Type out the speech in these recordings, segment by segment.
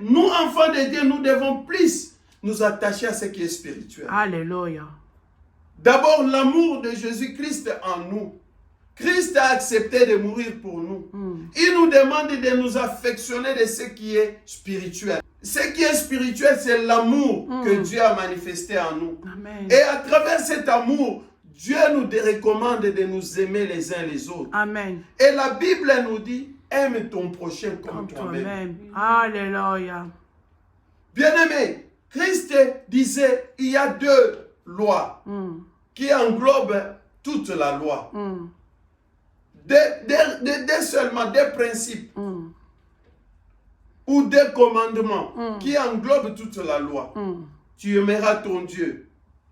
nous, enfants de Dieu, nous devons plus nous attacher à ce qui est spirituel. Alléluia. D'abord, l'amour de Jésus-Christ en nous. Christ a accepté de mourir pour nous. Il nous demande de nous affectionner de ce qui est spirituel. Ce qui est spirituel, c'est l'amour que Dieu a manifesté en nous. Amen. Et à travers cet amour, Dieu nous recommande de nous aimer les uns les autres. Amen. Et la Bible nous dit, aime ton prochain comme toi-même. Alléluia. Bien-aimé, Christ disait, il y a deux lois qui englobent toute la loi. Seulement des principes ou des commandements qui englobent toute la loi. Tu aimeras ton Dieu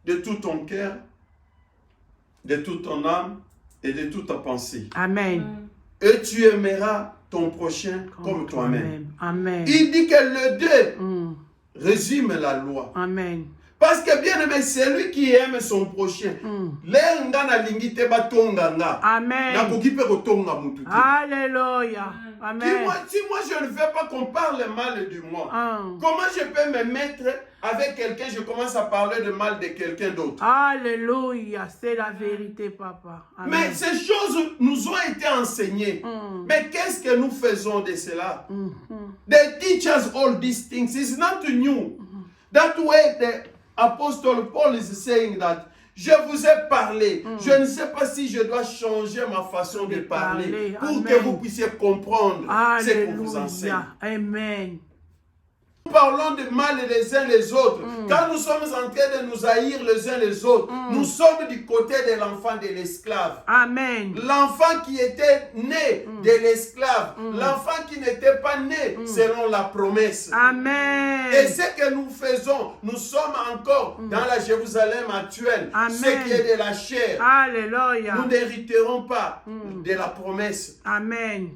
de tout ton cœur, de toute ton âme et de toute ta pensée. Amen. Et tu aimeras ton prochain comme toi-même. Amen. Il dit que le deux résume la loi. Amen. Parce que bien aimé, c'est lui qui aime son prochain. Amen. Alléluia. Amen. Si moi je ne veux pas qu'on parle mal de moi, comment je peux me mettre avec quelqu'un, je commence à parler de mal de quelqu'un d'autre? Alléluia, c'est la vérité, papa. Amen. Mais ces choses nous ont été enseignées. Mais qu'est-ce que nous faisons de cela? They teach us all these things. It's not new. That way the Apostle Paul is saying that je vous ai parlé. Je ne sais pas si je dois changer ma façon de parler pour que vous puissiez comprendre ce que vous enseigne. Amen. Nous parlons de mal les uns les autres. Quand nous sommes en train de nous haïr les uns les autres, nous sommes du côté de l'enfant de l'esclave. Amen. L'enfant qui était né de l'esclave. L'enfant qui n'était pas né selon la promesse. Amen. Et ce que nous faisons, nous sommes encore dans la Jérusalem actuelle. Amen. Ce qui est de la chair. Alléluia. Nous n'hériterons pas de la promesse. Amen.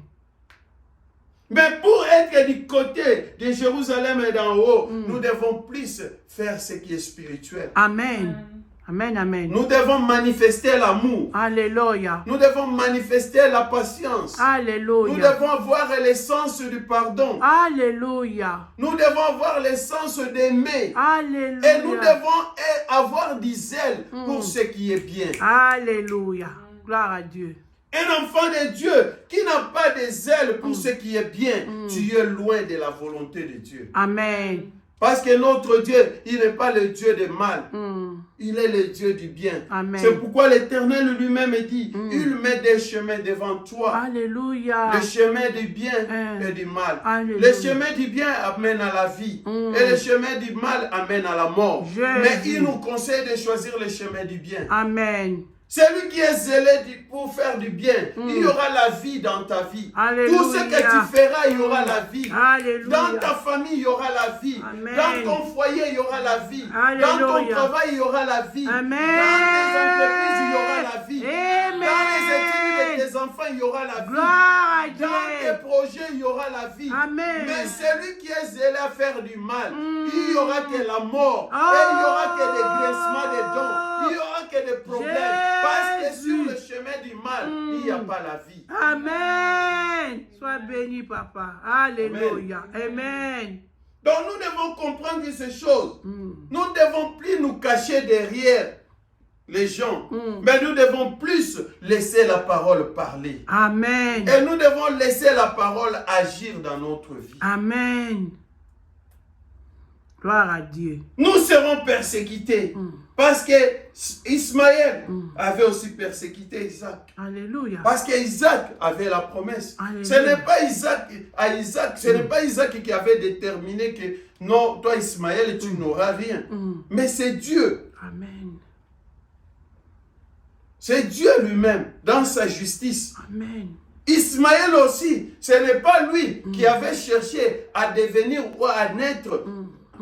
Mais pour être du côté de Jérusalem et d'en haut, nous devons plus faire ce qui est spirituel. Amen. Amen, amen. Nous devons manifester l'amour. Alléluia. Nous devons manifester la patience. Alléluia. Nous devons avoir l'essence du pardon. Alléluia. Nous devons avoir l'essence d'aimer. Alléluia. Et nous devons avoir du zèle pour ce qui est bien. Alléluia. Gloire à Dieu. Un enfant de Dieu qui n'a pas de zèle pour ce qui est bien, tu es loin de la volonté de Dieu. Amen. Parce que notre Dieu, il n'est pas le Dieu du mal. Il est le Dieu du bien. C'est pourquoi l'Éternel lui-même dit, il met des chemins devant toi. Alléluia. Le chemin du bien et du mal. Alléluia. Le chemin du bien amène à la vie. Et le chemin du mal amène à la mort. Mais il nous conseille de choisir le chemin du bien. Amen. Celui qui est zélé pour faire du bien, il y aura la vie dans ta vie. Alléluia. Tout ce que tu feras, il y aura la vie. Alléluia. Dans ta famille, il y aura la vie. Amen. Dans ton foyer, il y aura la vie. Alléluia. Dans ton travail, il y aura la vie. Amen. Dans tes entreprises, il y aura la vie. Amen. Dans les études de tes enfants, il y aura la vie. Gloire à Dieu. Dans tes projets, il y aura la vie. Amen. Mais celui qui est zélé à faire du mal, il n'y aura que la mort. Et il n'y aura que des grincements des dents. Il n'y aura que des problèmes. Parce que sur le chemin du mal, il n'y a pas la vie. Amen. Sois béni, papa. Alléluia. Amen. Donc nous devons comprendre ces choses. Nous ne devons plus nous cacher derrière les gens. Mais nous devons plus laisser la parole parler. Amen. Et nous devons laisser la parole agir dans notre vie. Amen. Gloire à Dieu. Nous serons persécutés. Parce que Ismaël avait aussi persécuté Isaac. Alléluia. Parce qu'Isaac avait la promesse. Alléluia. Ce n'est pas Isaac, ce n'est pas Isaac qui avait déterminé que non, toi Ismaël, tu n'auras rien. Mais c'est Dieu. Amen. C'est Dieu lui-même dans sa justice. Amen. Ismaël aussi, ce n'est pas lui qui avait cherché à devenir ou à naître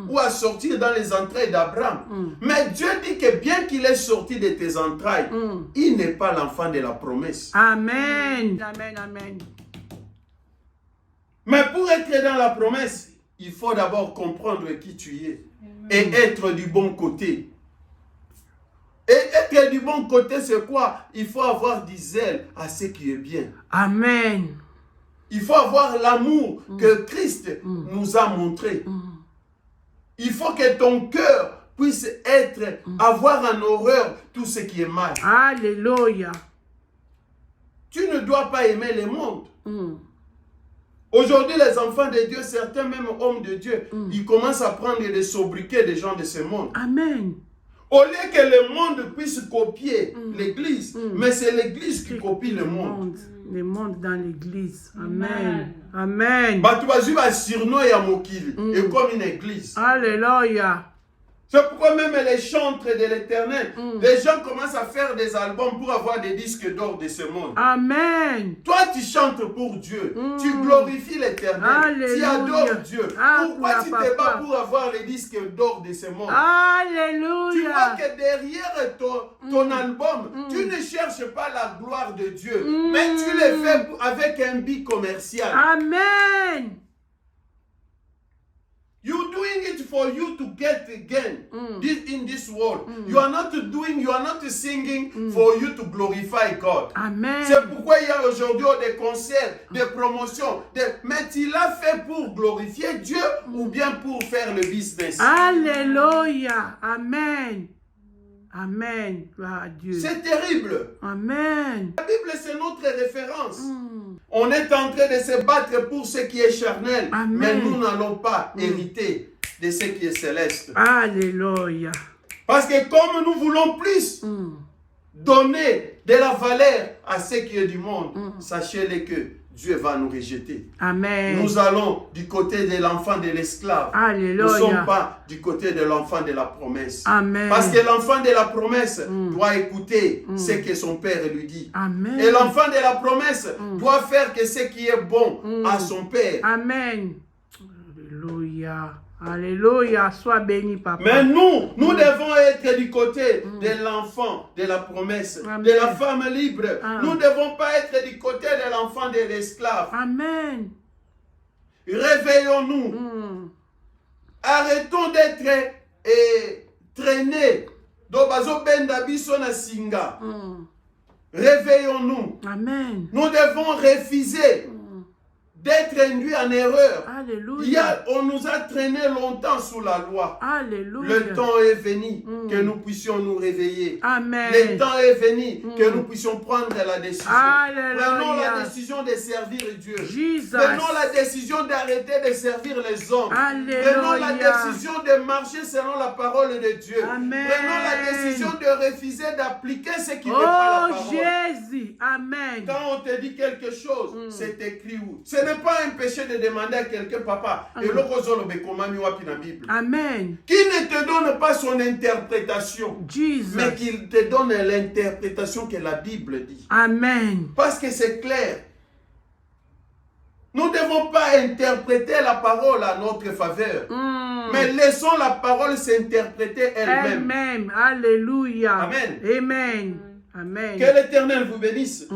ou à sortir dans les entrailles d'Abraham. Mais Dieu dit que bien qu'il est sorti de tes entrailles, il n'est pas l'enfant de la promesse. Amen. Amen, amen. Mais pour être dans la promesse, il faut d'abord comprendre qui tu es et être du bon côté. Et être du bon côté, c'est quoi? Il faut avoir du zèle à ce qui est bien. Amen. Il faut avoir l'amour que Christ nous a montré. Il faut que ton cœur puisse avoir en horreur tout ce qui est mal. Alléluia. Tu ne dois pas aimer le monde. Aujourd'hui, les enfants de Dieu, certains même hommes de Dieu, ils commencent à prendre des sobriquets des gens de ce monde. Amen. Au lieu que le monde puisse copier l'église, mais c'est l'église qui copie le monde. Le monde dans l'église. Amen. Amen. Tu vas jouer surnom et à Mokili, et comme une église. Alléluia. C'est pourquoi même les chantres de l'Éternel, les gens commencent à faire des albums pour avoir des disques d'or de ce monde. Amen. Toi, tu chantes pour Dieu. Tu glorifies l'Éternel. Tu adores Dieu. Pourquoi tu te bats pour avoir les disques d'or de ce monde? Alléluia. Tu vois que derrière ton album, tu ne cherches pas la gloire de Dieu, mais tu le fais avec un but commercial. Amen. You're doing it for you to get again in this world. You are not singing for you to glorify God. Amen. C'est pourquoi il y a aujourd'hui des concerts, des promotions. Mais tu l'as fait pour glorifier Dieu ou bien pour faire le business. Alléluia. Amen. Amen. Gloire à Dieu. C'est terrible. Amen. La Bible, c'est notre référence. On est en train de se battre pour ce qui est charnel. Amen. Mais nous n'allons pas hériter de ce qui est céleste. Alléluia. Parce que comme nous voulons plus donner de la valeur à ce qui est du monde, sachez-le que Dieu va nous rejeter. Amen. Nous allons du côté de l'enfant de l'esclave. Alléluia. Nous ne sommes pas du côté de l'enfant de la promesse. Amen. Parce que l'enfant de la promesse doit écouter ce que son père lui dit. Amen. Et l'enfant de la promesse doit faire que ce qui est bon à son père. Amen. Alléluia. Alléluia. Sois béni, papa. Mais nous devons être du côté de l'enfant de la promesse, Amen. de la femme libre. Nous ne devons pas être du côté de l'enfant de l'esclave. Amen. Réveillons-nous. Arrêtons d'être traînés. Réveillons-nous. Amen. Nous devons refuser d'être induits en erreur. Alléluia. On nous a traîné longtemps sous la loi. Alléluia. Le temps est venu que nous puissions nous réveiller. Amen. Le temps est venu que nous puissions prendre la décision. Alléluia. Prenons la décision de servir Dieu. Jesus. Prenons la décision d'arrêter de servir les hommes. Alléluia. Prenons la décision de marcher selon la parole de Dieu. Amen. Prenons la décision de refuser d'appliquer ce qui n'est pas la parole. Jésus. Amen. Quand on te dit quelque chose, c'est écrit où? Ce n'est pas un péché de demander à quelqu'un, papa, et Bible. Amen. Qui ne te donne pas son interprétation, Jesus. mais qu'il te donne l'interprétation que la Bible dit. Amen. Parce que c'est clair. Nous ne devons pas interpréter la parole à notre faveur, mais laissons la parole s'interpréter elle-même. Amen. Alléluia. Amen. Amen. Amen. Que l'Éternel vous bénisse.